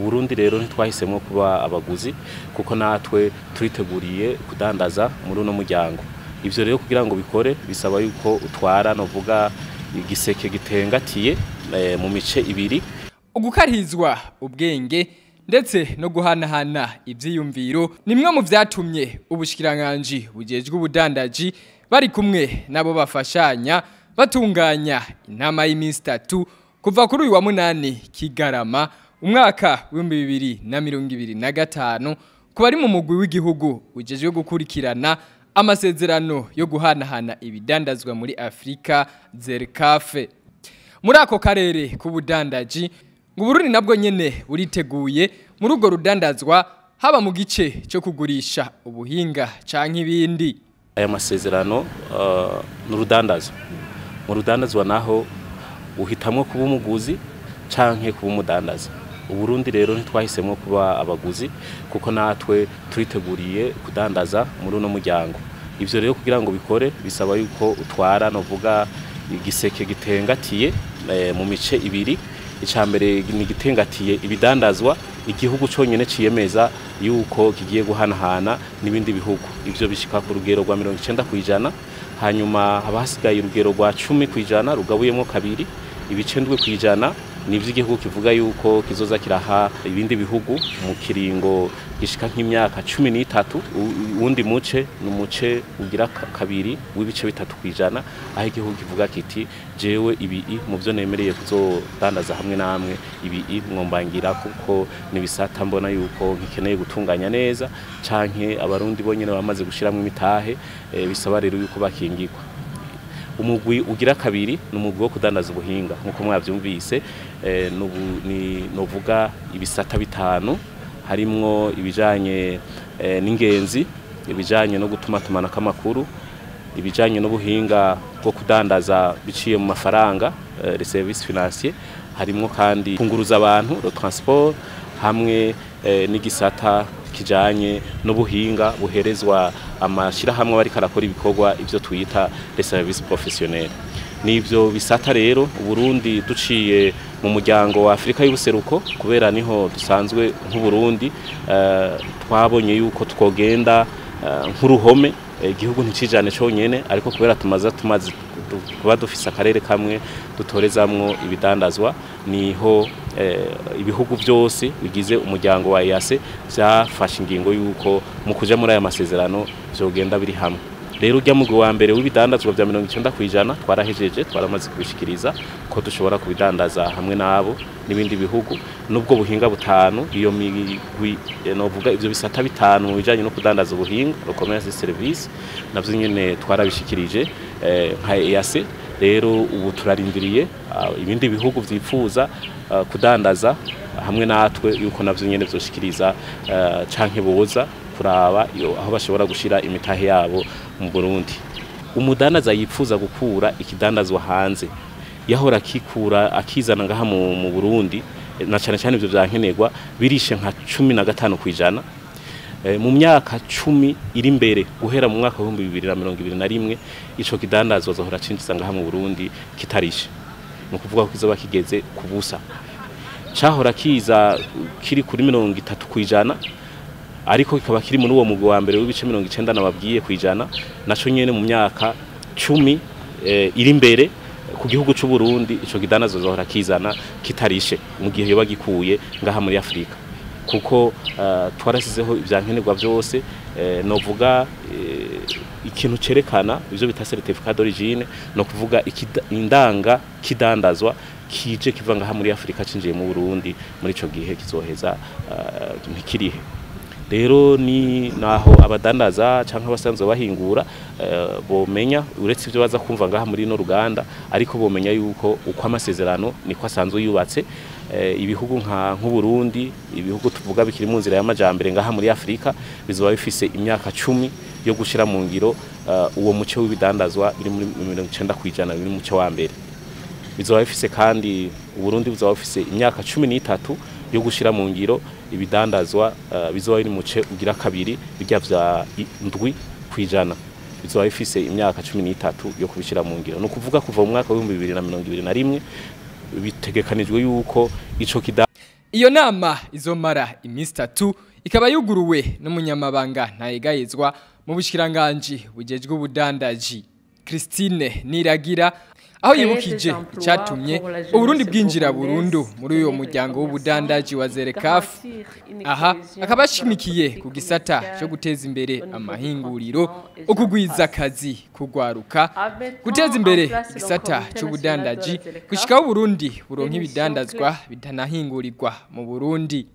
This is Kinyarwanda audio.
Uburundi rero ntitwahisemwo kuba abaguzi kuko natwe turiteguriye kudandaza muri uno muryango. Ivyo rero kugira ngo bikore bisaba yuko utwara novuga igiseke gitengatiye mu mice ibiri. Ugukarizwa ubwenge ndetse no guhanahana ivyiyumviro nimwe mu vyatumye ubushikiranganje bujejwe ubudandaji bari kumwe nabo bafashanya batunganya inama y'iminsi 3 kuva kuri uyu wa 8 Kigarama umwaka wa 2025 kuba ari mu mugwi w'igihugu ujejwe gukurikirana amasezerano yo guhanahana ibidandazwa muri Afrika ZLECAF. Muri ako karere k'ubudandaji Uburundi nabwo nyene buriteguye muri urwo rudandazwa haba mu gice cyo kugurisha ubuhinga canke ibindi. Aya masezerano n'urudandazwa. Mu rudandazwa naho uhitamwo kuba umuguzi canke kuba umudandaza. Uburundi rero ntitwahisemwo kuba abaguzi kuko natwe turiteguriye kudandaza muri uno muryango. Ivyo rero kugira ngo bikore bisaba yuko utwara novuga igiseke gitengatiye mu mice ibiri. Icambere ni gitengatiye ibidandazwa igihugu cyonyene ciyemeza yuko kigiye guhanahana n'ibindi bihugu. Ivyo bishika ku rugero rwa 90%, hanyuma abasigaye urugero rwa 10% rugabuyemo kabiri, ibice 7% nivyo igihugu kivuga yuko kizoza kiraha ibindi bihugu mu kiringo gishika nk'imyaka 13. Uwundi muce n'umuce ugira kabiri w'ibice 3%, aho igihugu kivuga kiti jewe ibi mu byo nemereye kuzodandaza hamwe namwe ibi mwombangira kuko n'ibisata mbona yuko ngikeneye gutunganya neza canke abarundi bonyene bamaze gushiramwe imitahe bisaba rero yuko bakingirwa. Umugwi ugira kabiri n'umugwi wo kudandaza ubuhinga nkuko mwavyumvise novuga ibisata 5 harimwo ibijanye n'ingenzi, ibijanye no gutuma amakuru, ibijanye n'ubuhinga bwo kudandaza biciye mu mafaranga les services financiers, harimwo kandi kunguruza abantu le transport, hamwe n'igisata kijanye n'ubuhinga buherezwa amashira hamwe bari karakora ibikorwa ivyo twita les services professionnels. Nivyo bisata rero Uburundi duciye mu muryango wa Afrika y'ubuseruko kubera niho dusanzwe nk'Uburundi twabonye yuko twogenda nk'uruhome igihugu nticijane cyonyene ariko kubera tumaze kuba dufise akarere kamwe dutorezamwo ibidandazwa niho ibihugu byose bigize umuryango wa EAC byafashe ingingo yuko mu kuja muri aya masezerano byogenda biri hamwe. Rero ujya mugwi wa mbere w'ibidandazwa bya 90% twarahejeje twaramaze kubishikiriza ko dushobora kubidandaza hamwe nabo n'ibindi bihugu nubwo buhinga butanu iyo migwi novuga ivyo bisata 5 mu bijanye no kudandaza ubuhinga commerce service navyo nyene twarabishikirije nka EAC. Rero ubu turarindiriye ibindi bihugu vyipfuza kudandaza hamwe natwe yuko navyo nyene vyoshikiriza canke boza kuraba aho bashobora gushira imitahe yabo mu Burundi. Umudandaza yipfuza gukura ikidandazwa hanze yahora kikura akizana ngaha mu Burundi na cyane cyane ivyo byankenerwa birishe nka 15%. Mu myaka 10 iri imbere guhera mu mwaka wa 2021 ico kidandazwa zohora cinjiza ngaha mu Burundi kitarishe, no kuvuga ko kizoba kigeze kubusa. Cahora kiza kiri kuri 30%, ariko kikaba kiri muri uwo mugwi wa mbere w'ibice 90 nababwiye kwijana naco nyene mu myaka 10 iri imbere ku gihugu cy'u Burundi ico kidandazwa zohora kizana kitarishe mu gihe yoba gikuye ngaha muri Afrika kuko twarasizeho ivyankenerwa byose novuga ikintu cerekana ivyo bita certificat d'origine no kuvuga indanga kidandazwa kije kiva ngaha muri Afrika cinjiye mu Burundi muri ico gihe kizoheza ntikirihe. Rero ni naho abadandaza canke abasanzwe bahingura bomenya uretse ivyo baza kumva ngaha muri no ruganda ariko bomenya yuko uko amasezerano niko asanzwe yubatse. Ibihugu nk'u Burundi ibihugu tuvuga bikiri mu nzira y'amajambere ngaha muri Afrika bizoba bifise imyaka 10 yo gushira mu ngiro uwo muce w'ibidandazwa biri muri 90% biri mu muce wa mbere. Bizoba bifise kandi Uburundi buzoba bifise imyaka 13 yo gushira mu ngiro ibidandazwa bizoba biri muce ugira kabiri bijya vya 7%. Bizoba bifise imyaka 13 yo kubishira mu ngiro. No kuvuga kuva mu mwaka wa 2021 bitegekanijwe yuko ico Iyo nama izomara iminsi 3 ikaba yuguruwe n'umunyamabanga ntayegayezwa mu bushikiranganje bujejwe ubudandaji Christine Niragira aho yibukije icyatumye Uburundi bwinjira burundu muri uyo muryango w'ubudandaji wa ZLECAF. Aha akaba ashimikiye ku gisata cyo guteza imbere amahinguriro, ukugwiza akazi, kugwaruka, guteza imbere igisata cy'ubudandaji gushikaho Uburundi buronka ibidandazwa bitanahingurirwa mu Burundi.